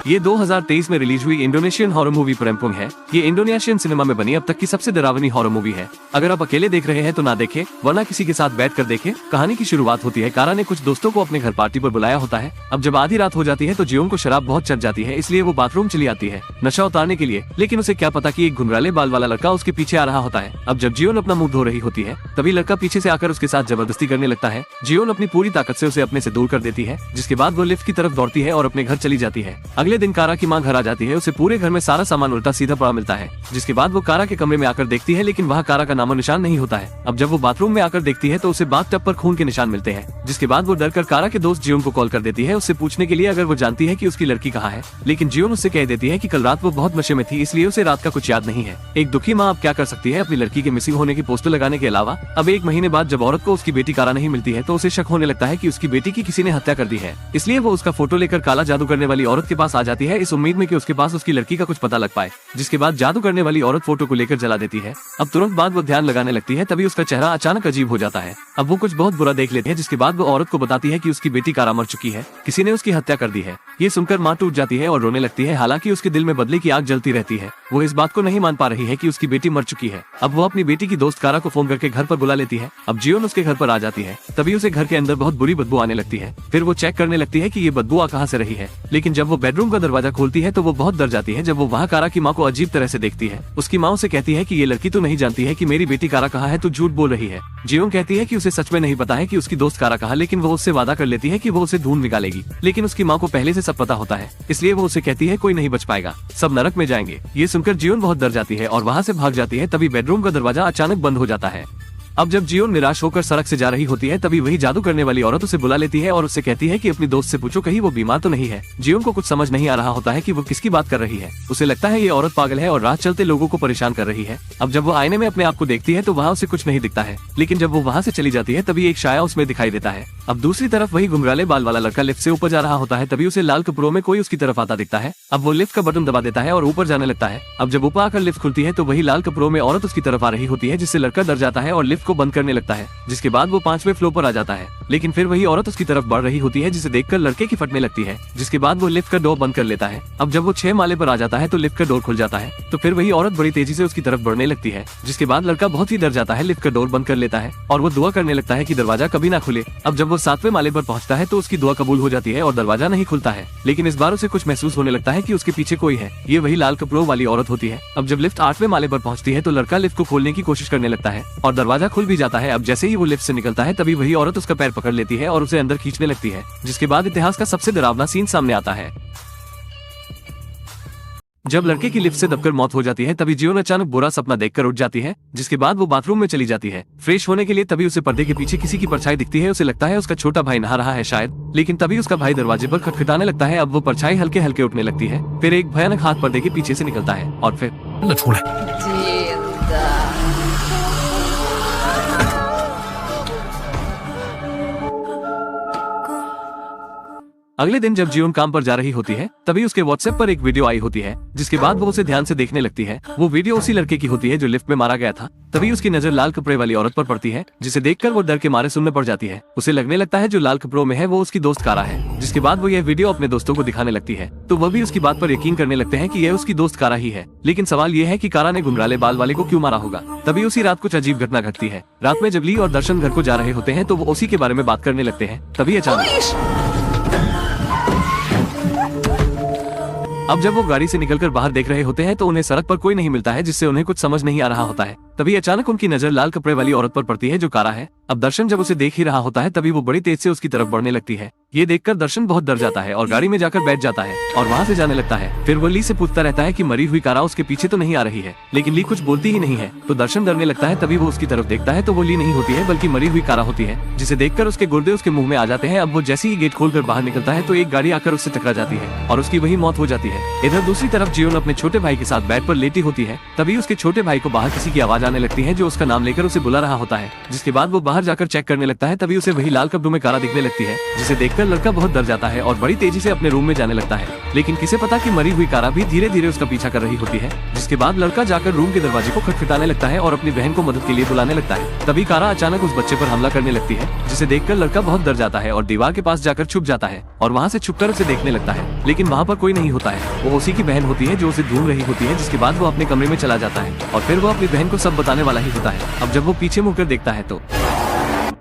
ये 2023 में रिलीज हुई इंडोनेशियन हॉरर मूवी प्रेम्पुंग है। ये इंडोनेशियन सिनेमा में बनी अब तक की सबसे डरावनी हॉरर मूवी है। अगर आप अकेले देख रहे हैं तो ना देखें, वरना किसी के साथ बैठ कर देखें। कहानी की शुरुआत होती है, कारा ने कुछ दोस्तों को अपने घर पार्टी पर बुलाया होता है। अब जब आधी रात हो जाती है तो जियोंग को शराब बहुत चढ़ जाती है, इसलिए वो बाथरूम चली आती है नशा उतारने के लिए। लेकिन उसे क्या पता कि एक घुंघराले बाल वाला लड़का उसके पीछे आ रहा होता है। अब जब जियोन अपना मुंह धो रही होती है तभी लड़का पीछे से आकर उसके साथ जबरदस्ती करने लगता है। जियोन अपनी पूरी ताकत से उसे अपने से दूर कर देती है, जिसके बाद वो लिफ्ट की तरफ दौड़ती है और अपने घर चली जाती है। अगले दिन कारा की माँ घर आ जाती है। उसे पूरे घर में सारा सामान उल्टा सीधा पड़ा मिलता है, जिसके बाद वो कारा के कमरे में आकर देखती है, लेकिन वहाँ कारा का नामो निशान नहीं होता है। अब जब वो बाथरूम में आकर देखती है तो उसे बाथटब पर खून के निशान मिलते हैं, जिसके बाद वो डरकर कारा के दोस्त जियोन को कॉल कर देती है उससे पूछने के लिए अगर वो जानती है कि उसकी लड़की कहाँ है। लेकिन जियोन उससे कह देती है कि कल रात वो बहुत नशे में थी, इसलिए उसे रात का कुछ याद नहीं है। एक दुखी माँ अब क्या कर सकती है अपनी लड़की के मिसिंग होने की पोस्टर लगाने के अलावा। अब 1 महीने बाद जब औरत को उसकी बेटी कारा नहीं मिलती है तो उसे शक होने लगता है कि उसकी बेटी की किसी ने हत्या कर दी है। इसलिए वो उसका फोटो लेकर काला जादू करने वाली औरत के पास आ जाती है, इस उम्मीद में कि उसके पास उसकी लड़की का कुछ पता लग पाए। जिसके बाद जादू करने वाली औरत फोटो को लेकर जला देती है। अब तुरंत बाद वो ध्यान लगाने लगती है, तभी उसका चेहरा अचानक अजीब हो जाता है। अब वो कुछ बहुत बुरा देख लेती है, जिसके बाद वो औरत को बताती है कि उसकी बेटी कारा मर चुकी है, किसी ने उसकी हत्या कर दी है। ये सुनकर माँ टूट जाती है और रोने लगती है। हालांकि उसके दिल में बदले की आग जलती रहती है। वो इस बात को नहीं मान पा रही है कि उसकी बेटी मर चुकी है। अब वो अपनी बेटी की दोस्त कारा को फोन करके घर पर बुला लेती है। अब जियोन उसके घर पर आ जाती है, तभी उसे घर के अंदर बहुत बुरी बदबू आने लगती है। फिर वो चेक करने लगती है कि ये बदबू आ कहाँ से रही है। लेकिन जब वो बेडरूम का दरवाजा खोलती है तो वो बहुत डर जाती है। जब वो वहाँ कारा की माँ को अजीब तरह से देखती है। उसकी माँ उसे कहती है कि ये लड़की तो नहीं जानती है कि मेरी बेटी कारा कहाँ है, तो झूठ बोल रही है। जियोंग कहती है कि उसे सच में नहीं पता है कि उसकी दोस्त कारा कहाँ, लेकिन वो उससे वादा कर लेती है कि वो उसे ढूंढ निकालेगी। लेकिन उसकी माँ को पहले से सब पता होता है, इसलिए वो उसे कहती है कोई नहीं बच पाएगा, सब नरक में जाएंगे। ये सुनकर जियोन बहुत डर जाती है और वहाँ से भाग जाती है। तभी बेडरूम का दरवाजा अचानक बंद हो जाता है। अब जब जियोन निराश होकर सड़क से जा रही होती है तभी वही जादू करने वाली औरत उसे बुला लेती है और उससे कहती है कि अपनी दोस्त से पूछो कहीं वो बीमार तो नहीं है। जियोन को कुछ समझ नहीं आ रहा होता है कि वो किसकी बात कर रही है। उसे लगता है ये औरत पागल है और राह चलते लोगों को परेशान कर रही है। अब जब वो आईने में अपने आप को देखती है तो वहाँ उसे कुछ नहीं दिखता है, लेकिन जब वो वहाँ से चली जाती है तभी एक साया उसमें दिखाई देता है। अब दूसरी तरफ वही घुंघराले बाल वाला लड़का लिफ्ट से ऊपर जा रहा होता है, तभी उसे लाल कपड़ों में कोई उसकी तरफ आता दिखता है। अब वो लिफ्ट का बटन दबा देता है और ऊपर जाने लगता है। अब जब ऊपर आकर लिफ्ट खुलती है तो वही लाल कपड़ों में औरत उसकी तरफ आ रही होती है, जिससे लड़का डर जाता है और लिफ्ट को बंद करने लगता है। जिसके बाद वो 5वें फ्लोर पर आ जाता है, लेकिन फिर वही औरत उसकी तरफ बढ़ रही होती है, जिसे देखकर लड़के की फटने लगती है। जिसके बाद वो लिफ्ट का डोर बंद कर लेता है। अब जब वो 6 माले पर आ जाता है तो लिफ्ट का डोर खुल जाता है, तो फिर वही औरत बड़ी तेजी से उसकी तरफ बढ़ने लगती है। जिसके बाद लड़का बहुत ही डर जाता है, लिफ्ट का डोर बंद कर लेता है और वो दुआ करने लगता है कि दरवाजा कभी ना खुले। अब जब वो 7वें माले पर पहुंचता है तो उसकी दुआ कबूल हो जाती है और दरवाजा नहीं खुलता है। लेकिन इस बार उसे कुछ महसूस होने लगता है कि उसके पीछे कोई है। ये वही लाल कपड़ों वाली औरत होती है। अब जब लिफ्ट 8वें माले पर पहुंचती है तो लड़का लिफ्ट को खोलने की कोशिश करने लगता है और दरवाजा खुल भी जाता है। अब जैसे ही वो लिफ्ट से निकलता है तभी वही औरत उसका पैर पकड़ लेती है और उसे अंदर खींचने लगती है। जिसके बाद इतिहास का सबसे डरावना सीन सामने आता है। जब लड़के की लिफ्ट से दबकर मौत हो जाती है तभी जियोन अचानक बुरा सपना देखकर उठ जाती है। जिसके बाद वो बाथरूम में चली जाती है फ्रेश होने के लिए। तभी उसे पर्दे के पीछे किसी की परछाई दिखती है। उसे लगता है उसका छोटा भाई नहा रहा है शायद, लेकिन तभी उसका भाई दरवाजे पर खटखटाने लगता है। अब वो परछाई हल्के हल्के उठने लगती है। फिर एक भयानक हाथ पर्दे के पीछे से निकलता है और फिर अगले दिन जब जियोन काम पर जा रही होती है तभी उसके व्हाट्सएप पर एक वीडियो आई होती है। जिसके बाद वो उसे ध्यान से देखने लगती है। वो वीडियो उसी लड़के की होती है जो लिफ्ट में मारा गया था। तभी उसकी नजर लाल कपड़े वाली औरत पर पड़ती है, जिसे देखकर वो डर के मारे सुनने पड़ जाती है। उसे लगने लगता है जो लाल कपड़ों में है वो उसकी दोस्त कारा है। जिसके बाद वो यह वीडियो अपने दोस्तों को दिखाने लगती है, तो वह भी उसकी बात पर यकीन करने लगते हैं कि यह उसकी दोस्त कारा ही है। लेकिन सवाल ये है कि कारा ने घुंघराले बाल वाले को क्यों मारा होगा। तभी उसी रात कुछ अजीब घटना घटती है। रात में जब ली और दर्शन घर को जा रहे होते हैं तो वो उसी के बारे में बात करने लगते हैं। तभी अचानक अब जब वो गाड़ी से निकलकर बाहर देख रहे होते हैं तो उन्हें सड़क पर कोई नहीं मिलता है, जिससे उन्हें कुछ समझ नहीं आ रहा होता है। तभी अचानक उनकी नजर लाल कपड़े वाली औरत पर पड़ती है जो कारा है। अब दर्शन जब उसे देख ही रहा होता है तभी वो बड़ी तेज से उसकी तरफ बढ़ने लगती है। ये देखकर दर्शन बहुत डर जाता है और गाड़ी में जाकर बैठ जाता है और वहाँ से जाने लगता है। फिर वो ली से पूछता रहता है कि मरी हुई कारा उसके पीछे तो नहीं आ रही है, लेकिन ली कुछ बोलती ही नहीं है। तो दर्शन डरने लगता है। तभी वो उसकी तरफ देखता है तो वो ली नहीं होती है बल्कि मरी हुई कारा होती है, जिसे देखकर उसके गुर्दे उसके मुंह में आ जाते हैं। अब वो जैसे ही गेट खोलकर बाहर निकलता है तो एक गाड़ी आकर उससे टकरा जाती है और उसकी वही मौत हो जाती है। है। इधर दूसरी तरफ जियोन अपने छोटे भाई के साथ बेड पर लेटी होती है। तभी उसके छोटे भाई को बाहर किसी की आवाज आने लगती है जो उसका नाम लेकर उसे बुला रहा होता है। जिसके बाद वो बाहर जाकर चेक करने लगता है। तभी उसे वही लाल कपड़ों में कारा दिखने लगती है, जिसे देखकर लड़का बहुत डर जाता है और बड़ी तेजी से अपने रूम में जाने लगता है। लेकिन किसे पता कि मरी हुई कारा भी धीरे धीरे उसका पीछा कर रही होती है। जिसके बाद लड़का जाकर रूम के दरवाजे को खटखटाने लगता है और अपनी बहन को मदद के लिए बुलाने लगता है। तभी कारा अचानक उस बच्चे पर हमला करने लगती है, जिसे देखकर लड़का बहुत डर जाता है और दीवार के पास जाकर छुप जाता है और वहाँ से छुपकर उसे देखने लगता है। लेकिन वहाँ पर कोई नहीं होता है। वो उसी की बहन होती है जो उसे ढूंढ रही होती है। जिसके बाद वो अपने कमरे में चला जाता है और फिर वो अपनी बहन को सब बताने वाला ही होता है। अब जब वो पीछे मुड़कर देखता है तो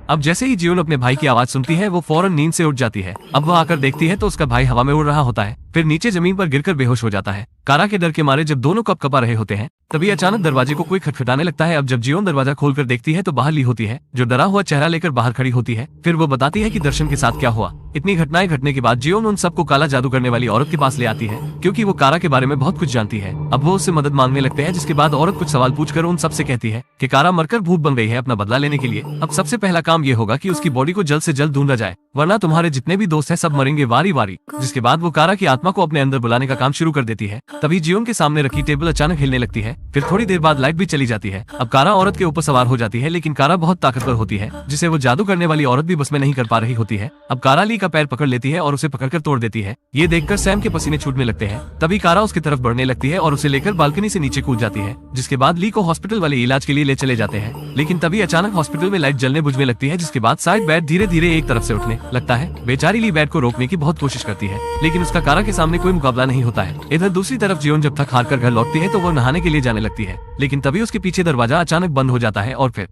अब जैसे ही जियोन अपने भाई की आवाज सुनती है वो फौरन नींद से उठ जाती है। अब वो आकर देखती है तो उसका भाई हवा में उड़ रहा होता है, फिर नीचे जमीन पर गिरकर बेहोश हो जाता है। कारा के डर के मारे जब दोनों कपकपा रहे होते हैं तभी अचानक दरवाजे को कोई खटखटाने लगता है। अब जब जियोन दरवाजा खोलकर देखती है तो बाहर ली होती है, जो डरा हुआ चेहरा लेकर बाहर खड़ी होती है। फिर वो बताती है कि दर्शन के साथ क्या हुआ। इतनी घटनाएं घटने के बाद जियोन उन सबको काला जादू करने वाली औरत के पास ले आती है, क्योंकि वो कारा के बारे में बहुत कुछ जानती है। अब वो उससे मदद मांगने लगते हैं, जिसके बाद औरत कुछ सवाल पूछकर उन सबसे कहती है कि कारा मरकर भूत बन गई है अपना बदला लेने के लिए। अब सबसे पहला काम ये होगा कि उसकी बॉडी को जल्द से जल्द ढूंढा जाए, वरना तुम्हारे जितने भी दोस्त हैं सब मरेंगे वारी वारी। जिसके बाद वो कारा की आत्मा को अपने अंदर बुलाने का काम शुरू कर देती है। तभी जियोन के सामने रखी टेबल अचानक हिलने लगती है, फिर थोड़ी देर बाद लाइट भी चली जाती है। अब कारा औरत के ऊपर सवार हो जाती है, लेकिन कारा बहुत ताकतवर होती है, जिसे वो जादू करने वाली औरत भी बस में नहीं कर पा रही होती है। अब कारा ली का पैर पकड़ लेती है और उसे पकड़कर तोड़ देती है। ये देखकर सैम के पसीने छूटने लगते हैं। तभी कारा उसकी तरफ बढ़ने लगती है और उसे लेकर बालकनी से नीचे कूद जाती है। जिसके बाद ली को हॉस्पिटल वाले इलाज के लिए ले चले जाते हैं। लेकिन तभी अचानक हॉस्पिटल में लाइट जलने बुझने लगती है, जिसके बाद साइड बेड धीरे धीरे एक तरफ से उठने लगता है। बेचारी ली बेड को रोकने की बहुत कोशिश करती है, लेकिन उसका कारा के सामने कोई मुकाबला नहीं होता है। इधर दूसरी तरफ जियोन जब थक हार कर घर लौटती है तो वो नहाने के लिए जाने लगती है, लेकिन तभी उसके पीछे दरवाजा अचानक बंद हो जाता है और फिर